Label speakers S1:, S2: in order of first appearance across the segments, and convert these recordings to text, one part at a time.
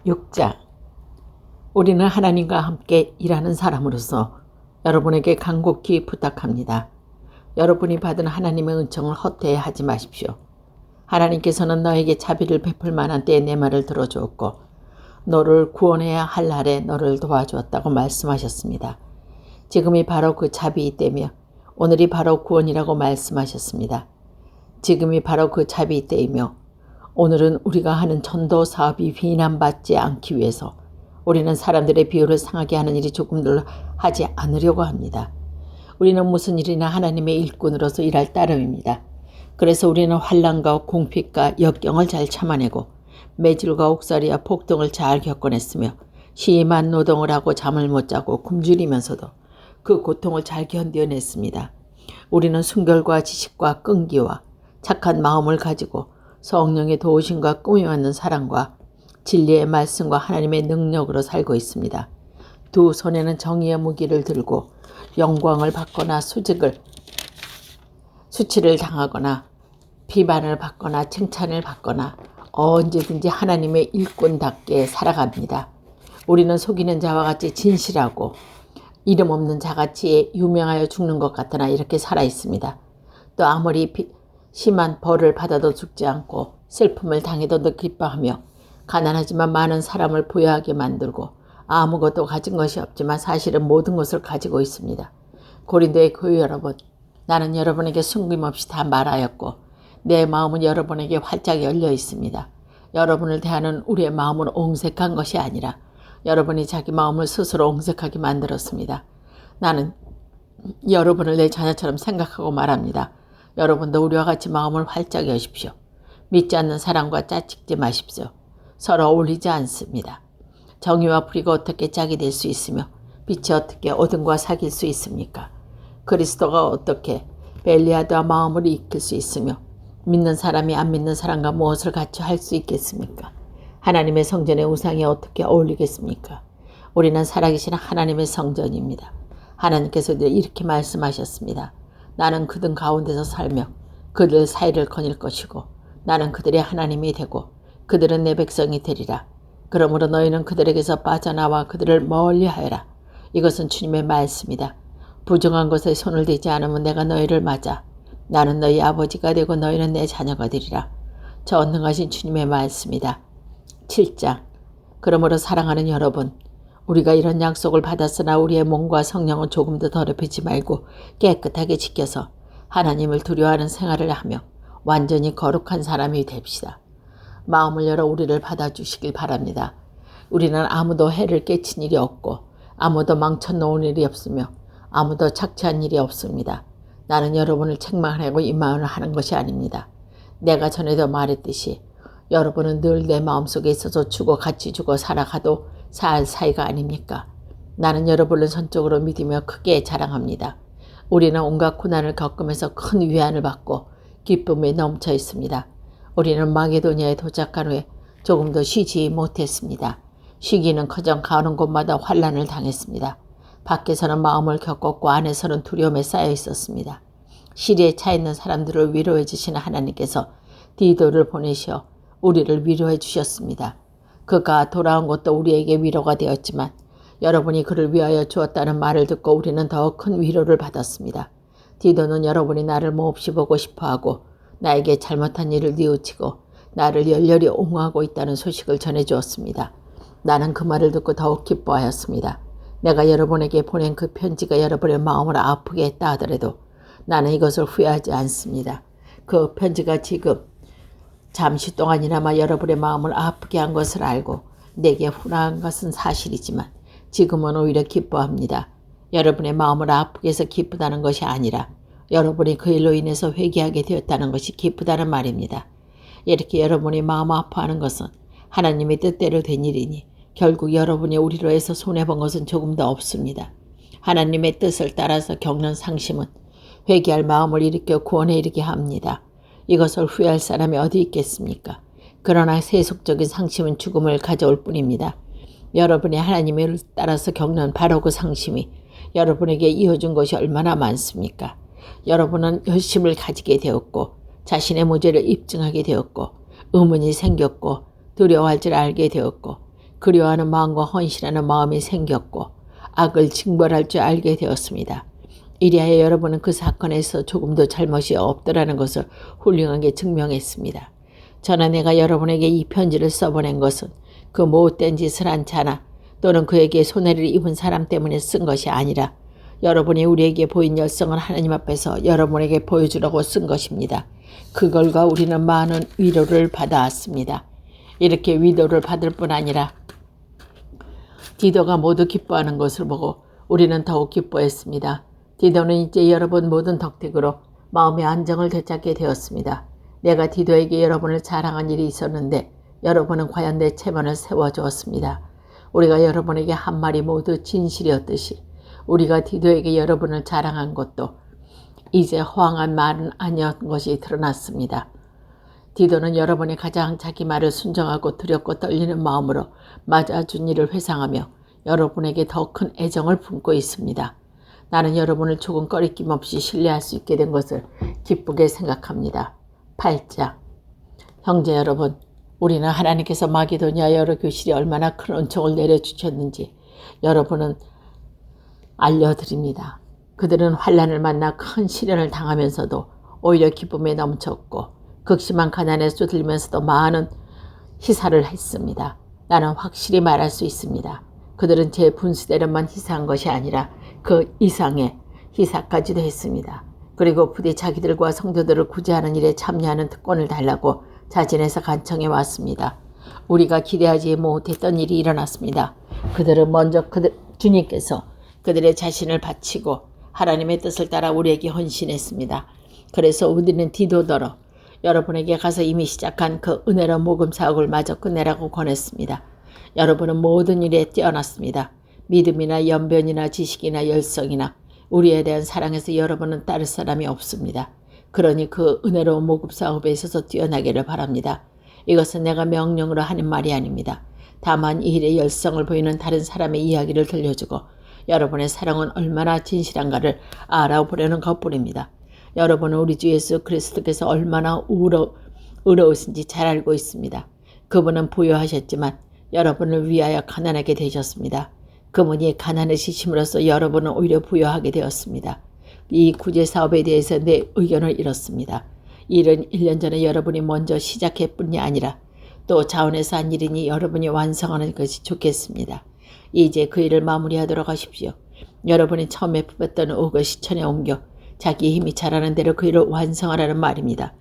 S1: 6장. 우리는 하나님과 함께 일하는 사람으로서 여러분에게 간곡히 부탁합니다. 여러분이 받은 하나님의 은총을 헛되이 하지 마십시오. 하나님께서는 너에게 자비를 베풀 만한 때에 내 말을 들어주었고 너를 구원해야 할 날에 너를 도와주었다고 말씀하셨습니다. 지금이 바로 그 자비이 때며 오늘이 바로 구원이라고 말씀하셨습니다. 지금이 바로 그 자비이 때이며 오늘은 우리가 하는 전도 사업이 비난받지 않기 위해서 우리는 사람들의 비유를 상하게 하는 일이 조금도 하지 않으려고 합니다. 우리는 무슨 일이나 하나님의 일꾼으로서 일할 따름입니다. 그래서 우리는 환난과 공핍과 역경을 잘 참아내고 매질과 옥살이와 폭동을 잘 겪어냈으며 심한 노동을 하고 잠을 못 자고 굶주리면서도 그 고통을 잘 견뎌냈습니다. 우리는 순결과 지식과 끈기와 착한 마음을 가지고 성령의 도우심과 꿈이 맞는 사랑과 진리의 말씀과 하나님의 능력으로 살고 있습니다. 두 손에는 정의의 무기를 들고 영광을 받거나 수치를 당하거나 비판을 받거나 칭찬을 받거나 언제든지 하나님의 일꾼답게 살아갑니다. 우리는 속이는 자와 같이 진실하고 이름 없는 자같이 유명하여 죽는 것 같으나 이렇게 살아 있습니다. 또 아무리 심한 벌을 받아도 죽지 않고 슬픔을 당해도 늘 기뻐하며 가난하지만 많은 사람을 부유하게 만들고 아무것도 가진 것이 없지만 사실은 모든 것을 가지고 있습니다. 고린도의 교회 여러분, 나는 여러분에게 숨김없이 다 말하였고 내 마음은 여러분에게 활짝 열려 있습니다. 여러분을 대하는 우리의 마음은 옹색한 것이 아니라 여러분이 자기 마음을 스스로 옹색하게 만들었습니다. 나는 여러분을 내 자녀처럼 생각하고 말합니다. 여러분도 우리와 같이 마음을 활짝 여십시오. 믿지 않는 사람과 짜찍지 마십시오. 서로 어울리지 않습니다. 정의와 불의가 어떻게 짝이 될 수 있으며 빛이 어떻게 어둠과 사귈 수 있습니까? 그리스도가 어떻게 벨리아드와 마음을 익힐 수 있으며 믿는 사람이 안 믿는 사람과 무엇을 같이 할 수 있겠습니까? 하나님의 성전의 우상이 어떻게 어울리겠습니까? 우리는 살아계신 하나님의 성전입니다. 하나님께서 이렇게 말씀하셨습니다. 나는 그들 가운데서 살며 그들 사이를 거닐 것이고 나는 그들의 하나님이 되고 그들은 내 백성이 되리라. 그러므로 너희는 그들에게서 빠져나와 그들을 멀리하여라. 이것은 주님의 말씀이다. 부정한 것에 손을 대지 않으면 내가 너희를 맞아. 나는 너희 아버지가 되고 너희는 내 자녀가 되리라. 전능하신 주님의 말씀이다. 7장. 그러므로 사랑하는 여러분, 우리가 이런 약속을 받았으나 우리의 몸과 성령은 조금도 더럽히지 말고 깨끗하게 지켜서 하나님을 두려워하는 생활을 하며 완전히 거룩한 사람이 됩시다. 마음을 열어 우리를 받아주시길 바랍니다. 우리는 아무도 해를 깨친 일이 없고 아무도 망쳐놓은 일이 없으며 아무도 착취한 일이 없습니다. 나는 여러분을 책망하려고 이 말을 하는 것이 아닙니다. 내가 전에도 말했듯이 여러분은 늘 내 마음속에 있어서 주고 같이 주고 살아가도 살 사이가 아닙니까? 나는 여러분을 전적으로 믿으며 크게 자랑합니다. 우리는 온갖 고난을 겪으면서 큰 위안을 받고 기쁨에 넘쳐 있습니다. 우리는 마게도냐에 도착한 후에 조금도 쉬지 못했습니다. 쉬기는커녕 가는 곳마다 환난을 당했습니다. 밖에서는 마음을 겪었고 안에서는 두려움에 쌓여 있었습니다. 시리에 차 있는 사람들을 위로해 주시는 하나님께서 디도를 보내시어 우리를 위로해 주셨습니다. 그가 돌아온 것도 우리에게 위로가 되었지만 여러분이 그를 위하여 주었다는 말을 듣고 우리는 더 큰 위로를 받았습니다. 디도는 여러분이 나를 몹시 보고 싶어하고 나에게 잘못한 일을 뉘우치고 나를 열렬히 옹호하고 있다는 소식을 전해주었습니다. 나는 그 말을 듣고 더욱 기뻐하였습니다. 내가 여러분에게 보낸 그 편지가 여러분의 마음을 아프게 했다 하더라도 나는 이것을 후회하지 않습니다. 그 편지가 지금 잠시 동안이나마 여러분의 마음을 아프게 한 것을 알고 내게 훈화한 것은 사실이지만 지금은 오히려 기뻐합니다. 여러분의 마음을 아프게 해서 기쁘다는 것이 아니라 여러분이 그 일로 인해서 회개하게 되었다는 것이 기쁘다는 말입니다. 이렇게 여러분이 마음 아파하는 것은 하나님의 뜻대로 된 일이니 결국 여러분이 우리로 해서 손해본 것은 조금도 없습니다. 하나님의 뜻을 따라서 겪는 상심은 회개할 마음을 일으켜 구원에 이르게 합니다. 이것을 후회할 사람이 어디 있겠습니까? 그러나 세속적인 상심은 죽음을 가져올 뿐입니다. 여러분이 하나님을 따라서 겪는 바로 그 상심이 여러분에게 이어준 것이 얼마나 많습니까? 여러분은 열심을 가지게 되었고 자신의 무죄를 입증하게 되었고 의문이 생겼고 두려워할 줄 알게 되었고 그리워하는 마음과 헌신하는 마음이 생겼고 악을 징벌할 줄 알게 되었습니다. 이리하여 여러분은 그 사건에서 조금도 잘못이 없더라는 것을 훌륭하게 증명했습니다. 저는 내가 여러분에게 이 편지를 써보낸 것은 그 못된 짓을 한 자나 또는 그에게 손해를 입은 사람 때문에 쓴 것이 아니라 여러분이 우리에게 보인 열성을 하나님 앞에서 여러분에게 보여주려고 쓴 것입니다. 그걸과 우리는 많은 위로를 받아왔습니다. 이렇게 위로를 받을 뿐 아니라 디도가 모두 기뻐하는 것을 보고 우리는 더욱 기뻐했습니다. 디도는 이제 여러분 모든 덕택으로 마음의 안정을 되찾게 되었습니다. 내가 디도에게 여러분을 자랑한 일이 있었는데 여러분은 과연 내 체면을 세워주었습니다. 우리가 여러분에게 한 말이 모두 진실이었듯이 우리가 디도에게 여러분을 자랑한 것도 이제 허황한 말은 아니었던 것이 드러났습니다. 디도는 여러분이 가장 자기 말을 순종하고 두렵고 떨리는 마음으로 맞아준 일을 회상하며 여러분에게 더 큰 애정을 품고 있습니다. 나는 여러분을 조금 꺼리낌 없이 신뢰할 수 있게 된 것을 기쁘게 생각합니다. 8장. 형제 여러분, 우리는 하나님께서 마게도냐 여러 교실이 얼마나 큰 은총을 내려주셨는지 여러분은 알려드립니다. 그들은 환난을 만나 큰 시련을 당하면서도 오히려 기쁨에 넘쳤고 극심한 가난에 쏟들면서도 많은 희사를 했습니다. 나는 확실히 말할 수 있습니다. 그들은 제 분수대로만 희사한 것이 아니라 그 이상의 희사까지도 했습니다. 그리고 부디 자기들과 성도들을 구제하는 일에 참여하는 특권을 달라고 자진해서 간청해 왔습니다. 우리가 기대하지 못했던 일이 일어났습니다. 그들은 먼저 주님께서 그들의 자신을 바치고 하나님의 뜻을 따라 우리에게 헌신했습니다. 그래서 우리는 디도더러 여러분에게 가서 이미 시작한 그 은혜로운 복음 사역을 마저 끝내라고 권했습니다. 여러분은 모든 일에 뛰어났습니다. 믿음이나 연변이나 지식이나 열성이나 우리에 대한 사랑에서 여러분은 따를 사람이 없습니다. 그러니 그 은혜로운 복음 사업에 있어서 뛰어나기를 바랍니다. 이것은 내가 명령으로 하는 말이 아닙니다. 다만 이 일에 열성을 보이는 다른 사람의 이야기를 들려주고 여러분의 사랑은 얼마나 진실한가를 알아보려는 것뿐입니다. 여러분은 우리 주 예수 그리스도께서 얼마나 의로우신지 잘 알고 있습니다. 그분은 부유하셨지만 여러분을 위하여 가난하게 되셨습니다. 그분이 가난해지심으로써 여러분은 오히려 부유하게 되었습니다. 이 구제 사업에 대해서 내 의견을 잃었습니다. 일은 1년 전에 여러분이 먼저 시작할 뿐이 아니라 또 자원해서 한 일이니 여러분이 완성하는 것이 좋겠습니다. 이제 그 일을 마무리하도록 하십시오. 여러분이 처음에 품었던 옥을 시천에 옮겨 자기 힘이 잘하는 대로 그 일을 완성하라는 말입니다.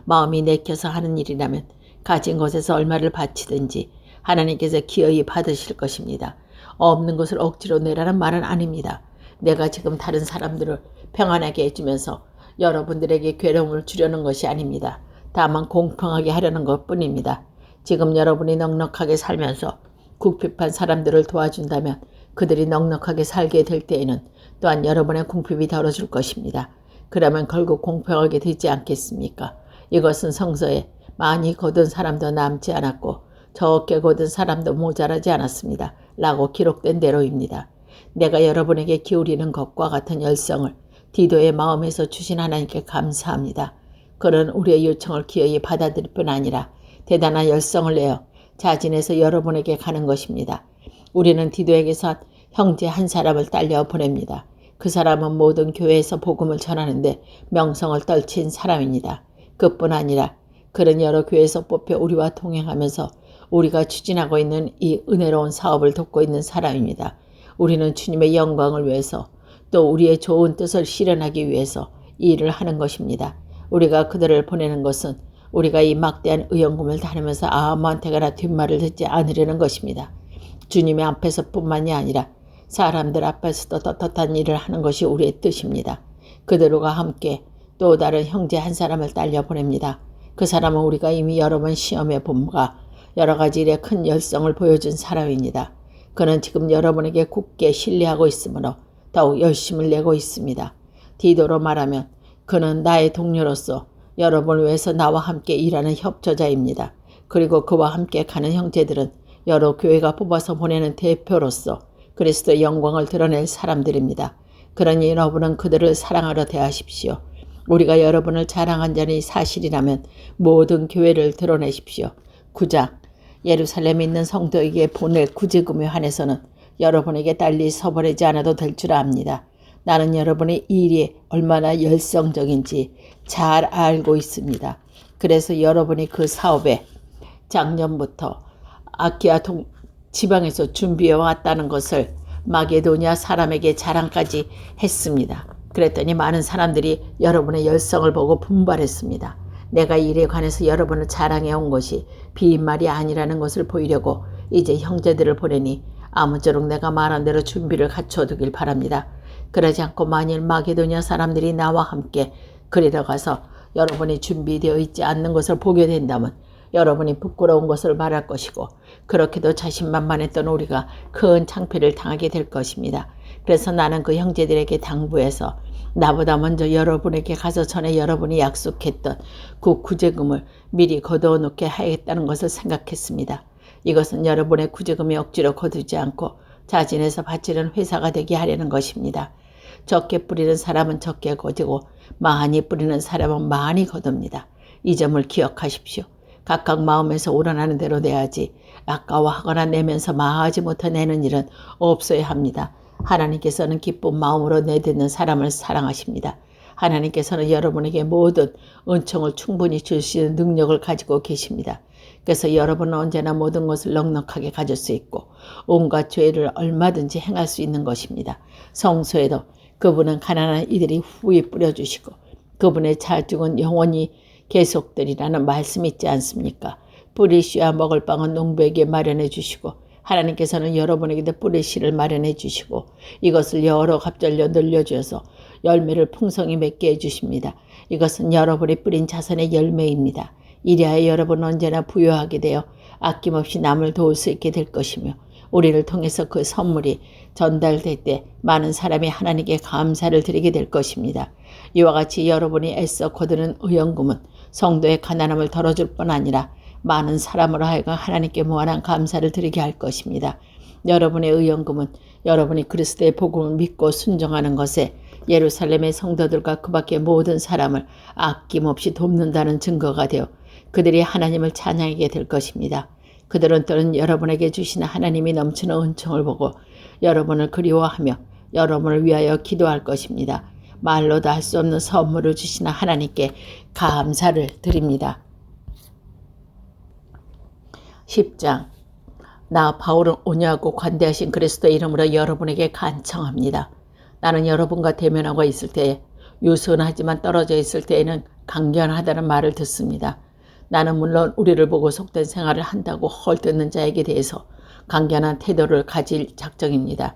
S1: 마음이 내켜서 하는 일이라면 가진 것에서 얼마를 바치든지 하나님께서 기어이 받으실 것입니다. 없는 것을 억지로 내라는 말은 아닙니다. 내가 지금 다른 사람들을 평안하게 해주면서 여러분들에게 괴로움을 주려는 것이 아닙니다. 다만 공평하게 하려는 것뿐입니다. 지금 여러분이 넉넉하게 살면서 궁핍한 사람들을 도와준다면 그들이 넉넉하게 살게 될 때에는 또한 여러분의 궁핍이 덜어질 것입니다. 그러면 결국 공평하게 되지 않겠습니까? 이것은 성서에 많이 거둔 사람도 남지 않았고 적게 거둔 사람도 모자라지 않았습니다. 라고 기록된 대로입니다. 내가 여러분에게 기울이는 것과 같은 열성을 디도의 마음에서 주신 하나님께 감사합니다. 그는 우리의 요청을 기어이 받아들일 뿐 아니라 대단한 열성을 내어 자진해서 여러분에게 가는 것입니다. 우리는 디도에게서 형제 한 사람을 딸려 보냅니다. 그 사람은 모든 교회에서 복음을 전하는데 명성을 떨친 사람입니다. 그뿐 아니라 그는 여러 교회에서 뽑혀 우리와 동행하면서 우리가 추진하고 있는 이 은혜로운 사업을 돕고 있는 사람입니다. 우리는 주님의 영광을 위해서 또 우리의 좋은 뜻을 실현하기 위해서 이 일을 하는 것입니다. 우리가 그들을 보내는 것은 우리가 이 막대한 의연금을 다니면서 아무한테 가나 뒷말을 듣지 않으려는 것입니다. 주님의 앞에서 뿐만이 아니라 사람들 앞에서도 떳떳한 일을 하는 것이 우리의 뜻입니다. 그들과 함께 또 다른 형제 한 사람을 딸려 보냅니다. 그 사람은 우리가 이미 여러 번 시험해 본가 여러 가지 일에 큰 열성을 보여준 사람입니다. 그는 지금 여러분에게 굳게 신뢰하고 있으므로 더욱 열심을 내고 있습니다. 디도로 말하면 그는 나의 동료로서 여러분을 위해서 나와 함께 일하는 협조자입니다. 그리고 그와 함께 가는 형제들은 여러 교회가 뽑아서 보내는 대표로서 그리스도의 영광을 드러낼 사람들입니다. 그러니 여러분은 그들을 사랑하러 대하십시오. 우리가 여러분을 자랑한 자니 사실이라면 모든 교회를 드러내십시오. 9장. 예루살렘에 있는 성도에게 보낼 구제금에 한해서는 여러분에게 달리 서보내지 않아도 될 줄 압니다. 나는 여러분의 일이 얼마나 열성적인지 잘 알고 있습니다. 그래서 여러분이 그 사업에 작년부터 아키아 지방에서 준비해 왔다는 것을 마게도냐 사람에게 자랑까지 했습니다. 그랬더니 많은 사람들이 여러분의 열성을 보고 분발했습니다. 내가 이 일에 관해서 여러분을 자랑해 온 것이 비인말이 아니라는 것을 보이려고 이제 형제들을 보내니 아무쪼록 내가 말한 대로 준비를 갖춰두길 바랍니다. 그러지 않고 만일 마게도냐 사람들이 나와 함께 그리러 가서 여러분이 준비되어 있지 않는 것을 보게 된다면 여러분이 부끄러운 것을 말할 것이고 그렇게도 자신만만했던 우리가 큰 창피를 당하게 될 것입니다. 그래서 나는 그 형제들에게 당부해서 나보다 먼저 여러분에게 가서 전에 여러분이 약속했던 그 구제금을 미리 거두어 놓게 하겠다는 것을 생각했습니다. 이것은 여러분의 구제금이 억지로 거두지 않고 자진해서 바치는 회사가 되게 하려는 것입니다. 적게 뿌리는 사람은 적게 거두고 많이 뿌리는 사람은 많이 거둡니다. 이 점을 기억하십시오. 각각 마음에서 우러나는 대로 내야지 아까워하거나 내면서 마하지 못해 내는 일은 없어야 합니다. 하나님께서는 기쁜 마음으로 내딛는 사람을 사랑하십니다. 하나님께서는 여러분에게 모든 은총을 충분히 줄 수 있는 능력을 가지고 계십니다. 그래서 여러분은 언제나 모든 것을 넉넉하게 가질 수 있고 온갖 죄를 얼마든지 행할 수 있는 것입니다. 성소에도 그분은 가난한 이들이 후히 뿌려주시고 그분의 자죽은 영원히 계속되리라는 말씀이 있지 않습니까? 뿌리씨와 먹을 빵은 농부에게 마련해 주시고 하나님께서는 여러분에게도 뿌리씨를 마련해 주시고 이것을 여러 갑절로 늘려주어서 열매를 풍성히 맺게 해주십니다. 이것은 여러분이 뿌린 자선의 열매입니다. 이리하여 여러분은 언제나 부유하게 되어 아낌없이 남을 도울 수 있게 될 것이며 우리를 통해서 그 선물이 전달될 때 많은 사람이 하나님께 감사를 드리게 될 것입니다. 이와 같이 여러분이 애써 거두는 의연금은 성도의 가난함을 덜어줄 뿐 아니라 많은 사람으로 하여금 하나님께 무한한 감사를 드리게 할 것입니다. 여러분의 의연금은 여러분이 그리스도의 복음을 믿고 순종하는 것에 예루살렘의 성도들과 그 밖의 모든 사람을 아낌없이 돕는다는 증거가 되어 그들이 하나님을 찬양하게 될 것입니다. 그들은 또는 여러분에게 주시는 하나님이 넘치는 은총을 보고 여러분을 그리워하며 여러분을 위하여 기도할 것입니다. 말로도 할 수 없는 선물을 주시는 하나님께 감사를 드립니다. 10장 나 바울은 온유하고 관대하신 그리스도의 이름으로 여러분에게 간청합니다. 나는 여러분과 대면하고 있을 때 유순하지만 떨어져 있을 때에는 강견하다는 말을 듣습니다. 나는 물론 우리를 보고 속된 생활을 한다고 헐뜯는 자에게 대해서 강견한 태도를 가질 작정입니다.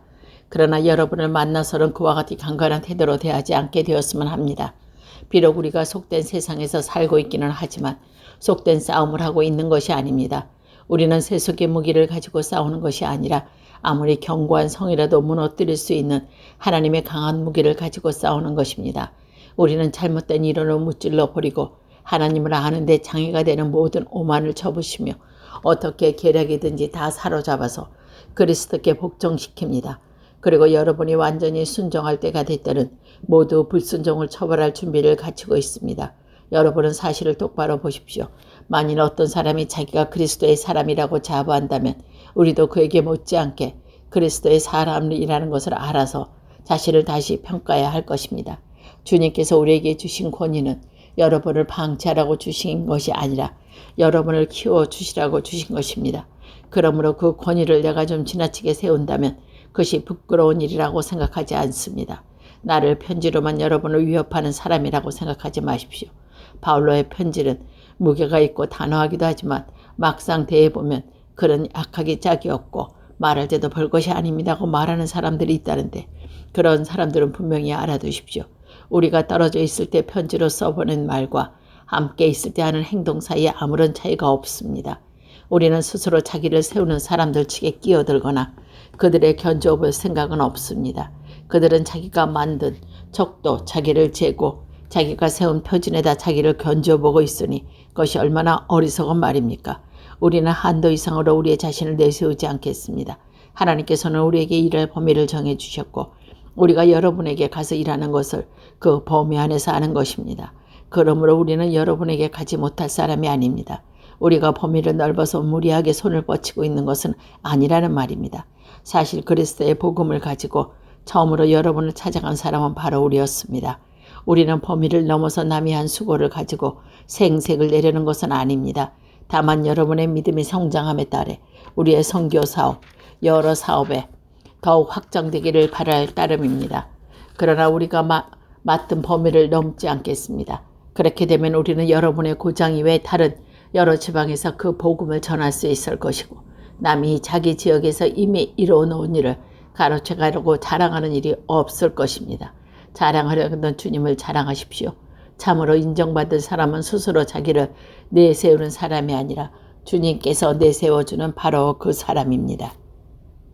S1: 그러나 여러분을 만나서는 그와 같이 강건한 태도로 대하지 않게 되었으면 합니다. 비록 우리가 속된 세상에서 살고 있기는 하지만 속된 싸움을 하고 있는 것이 아닙니다. 우리는 세속의 무기를 가지고 싸우는 것이 아니라 아무리 견고한 성이라도 무너뜨릴 수 있는 하나님의 강한 무기를 가지고 싸우는 것입니다. 우리는 잘못된 이론을 무찔러 버리고 하나님을 아는 데 장애가 되는 모든 오만을 접으시며 어떻게 계략이든지 다 사로잡아서 그리스도께 복종시킵니다. 그리고 여러분이 완전히 순종할 때가 될 때는 모두 불순종을 처벌할 준비를 갖추고 있습니다. 여러분은 사실을 똑바로 보십시오. 만일 어떤 사람이 자기가 그리스도의 사람이라고 자부한다면 우리도 그에게 못지않게 그리스도의 사람이라는 것을 알아서 자신을 다시 평가해야 할 것입니다. 주님께서 우리에게 주신 권위는 여러분을 방치하라고 주신 것이 아니라 여러분을 키워주시라고 주신 것입니다. 그러므로 그 권위를 내가 좀 지나치게 세운다면 그것이 부끄러운 일이라고 생각하지 않습니다. 나를 편지로만 여러분을 위협하는 사람이라고 생각하지 마십시오. 바울로의 편지는 무게가 있고 단호하기도 하지만 막상 대해보면 그런 약하기 짝이 없고 말할 때도 별것이 아닙니다고 말하는 사람들이 있다는데 그런 사람들은 분명히 알아두십시오. 우리가 떨어져 있을 때 편지로 써보낸 말과 함께 있을 때 하는 행동 사이에 아무런 차이가 없습니다. 우리는 스스로 자기를 세우는 사람들 측에 끼어들거나 그들의 견조볼 생각은 없습니다. 그들은 자기가 만든 척도 자기를 재고 자기가 세운 표진에다 자기를 견져보고 있으니 그것이 얼마나 어리석은 말입니까? 우리는 한도 이상으로 우리의 자신을 내세우지 않겠습니다. 하나님께서는 우리에게 일할 범위를 정해주셨고 우리가 여러분에게 가서 일하는 것을 그 범위 안에서 하는 것입니다. 그러므로 우리는 여러분에게 가지 못할 사람이 아닙니다. 우리가 범위를 넓어서 무리하게 손을 뻗치고 있는 것은 아니라는 말입니다. 사실 그리스도의 복음을 가지고 처음으로 여러분을 찾아간 사람은 바로 우리였습니다. 우리는 범위를 넘어서 남이 한 수고를 가지고 생색을 내려는 것은 아닙니다. 다만 여러분의 믿음이 성장함에 따라 우리의 선교 사업, 여러 사업에 더욱 확장되기를 바랄 따름입니다. 그러나 우리가 맡은 범위를 넘지 않겠습니다. 그렇게 되면 우리는 여러분의 고장 이외에 다른 여러 지방에서 그 복음을 전할 수 있을 것이고 남이 자기 지역에서 이미 이루어놓은 일을 가로채가려고 자랑하는 일이 없을 것입니다. 자랑하려는 주님을 자랑하십시오. 참으로 인정받을 사람은 스스로 자기를 내세우는 사람이 아니라 주님께서 내세워주는 바로 그 사람입니다.